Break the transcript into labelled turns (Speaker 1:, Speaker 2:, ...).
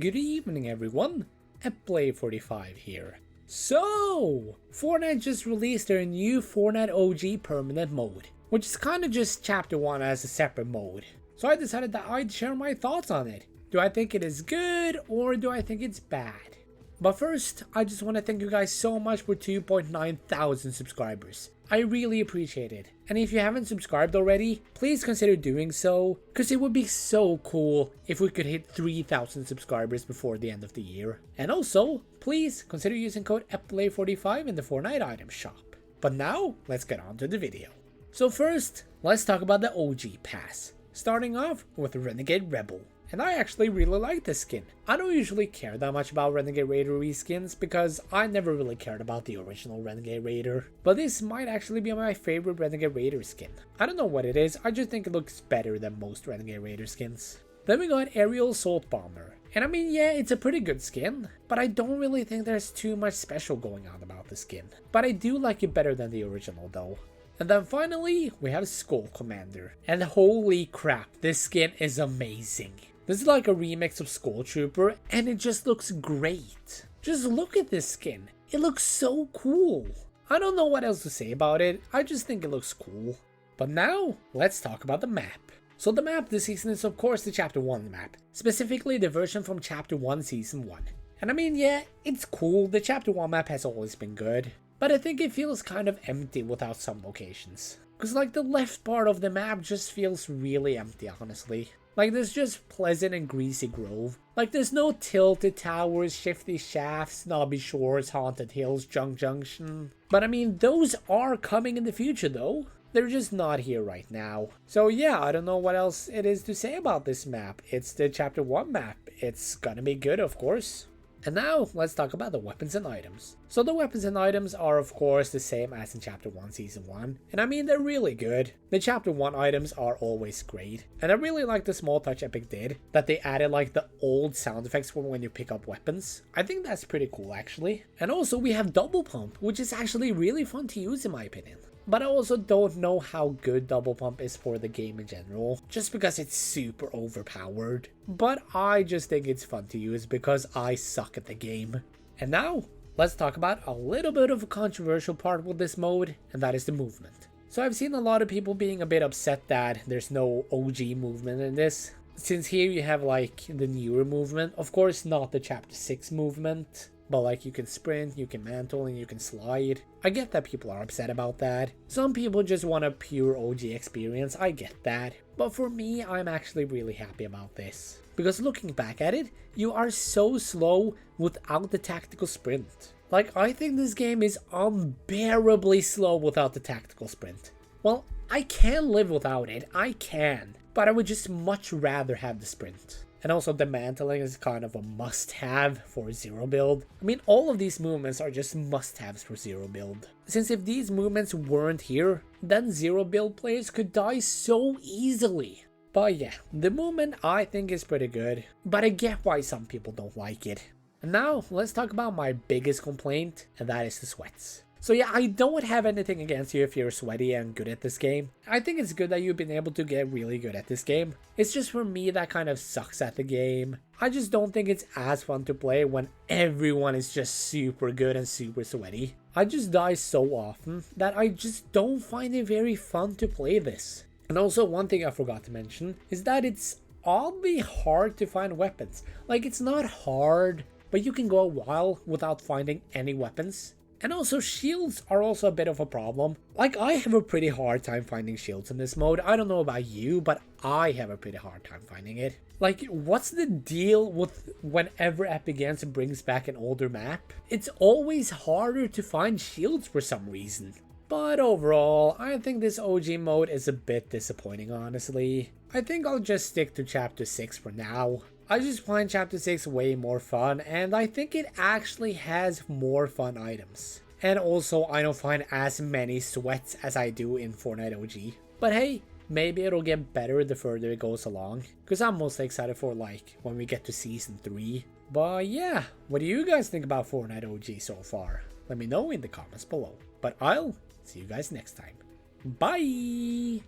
Speaker 1: Good evening everyone, Play45 here. So, Fortnite just released their new Fortnite OG permanent mode, which is kinda just chapter 1 as a separate mode. So I decided that I'd share my thoughts on it. Do I think it is good or do I think it's bad? But first, I just want to thank you guys so much for 2.9 thousand subscribers. I really appreciate it. And if you haven't subscribed already, please consider doing so, because it would be so cool if we could hit 3,000 subscribers before the end of the year. And also, please consider using code Play45 in the Fortnite item shop. But now, let's get on to the video. So first, let's talk about the OG pass. Starting off with Renegade Rebel. And I actually really like this skin. I don't usually care that much about Renegade Raider reskins because I never really cared about the original Renegade Raider. But this might actually be my favorite Renegade Raider skin. I don't know what it is, I just think it looks better than most Renegade Raider skins. Then we got Aerial Assault Bomber. And I mean, yeah, it's a pretty good skin, but I don't really think there's too much special going on about the skin. But I do like it better than the original though. And then finally, we have Skull Commander. And holy crap, this skin is amazing. This is like a remix of Skull Trooper, and it just looks great. Just look at this skin. It looks so cool. I don't know what else to say about it, I just think it looks cool. But now, let's talk about the map. So the map this season is of course the Chapter 1 map, specifically the version from Chapter 1 Season 1. And I mean, yeah, it's cool, the Chapter 1 map has always been good, but I think it feels kind of empty without some locations. Cause like the left part of the map just feels really empty, honestly. Like there's just Pleasant and Greasy Grove. Like there's no Tilted Towers, Shifty Shafts, Snobby Shores, Haunted Hills, Junk Junction. But I mean, those are coming in the future though. They're just not here right now. So yeah, I don't know what else it is to say about this map. It's the Chapter 1 map. It's gonna be good, of course. And now, let's talk about the weapons and items. So the weapons and items are of course the same as in Chapter 1 Season 1. And I mean, they're really good. The Chapter 1 items are always great. And I really like the small touch Epic did, that they added like the old sound effects for when you pick up weapons. I think that's pretty cool actually. And also we have Double Pump, which is actually really fun to use in my opinion. But I also don't know how good Double Pump is for the game in general, just because it's super overpowered. But I just think it's fun to use because I suck at the game. And now, let's talk about a little bit of a controversial part with this mode, and that is the movement. So I've seen a lot of people being a bit upset that there's no OG movement in this. Since here you have like the newer movement, of course not the Chapter 6 movement. But like you can sprint, you can mantle, and you can slide. I get that people are upset about that. Some people just want a pure OG experience, I get that. But for me, I'm actually really happy about this. Because looking back at it, you are so slow without the tactical sprint. Like I think this game is unbearably slow without the tactical sprint. Well, I can live without it, I can. But I would just much rather have the sprint. And also the mantling is kind of a must-have for zero build. I mean, all of these movements are just must-haves for zero build. Since if these movements weren't here, then zero build players could die so easily. But yeah, the movement I think is pretty good, but I get why some people don't like it. And now, let's talk about my biggest complaint, and that is the sweats. So yeah, I don't have anything against you if you're sweaty and good at this game. I think it's good that you've been able to get really good at this game. It's just for me that kind of sucks at the game. I just don't think it's as fun to play when everyone is just super good and super sweaty. I just die so often that I just don't find it very fun to play this. And also one thing I forgot to mention is that it's oddly hard to find weapons. Like it's not hard, but you can go a while without finding any weapons. And also shields are also a bit of a problem. Like I have a pretty hard time finding shields in this mode. I don't know about you, but I have a pretty hard time finding it. Like what's the deal with whenever Epic Games brings back an older map? It's always harder to find shields for some reason. But overall, I think this OG mode is a bit disappointing honestly. I think I'll just stick to Chapter 6 for now. I just find Chapter 6 way more fun, and I think it actually has more fun items. And also, I don't find as many sweats as I do in Fortnite OG. But hey, maybe it'll get better the further it goes along, because I'm mostly excited for like when we get to Season 3. But yeah, what do you guys think about Fortnite OG so far? Let me know in the comments below. But I'll see you guys next time. Bye!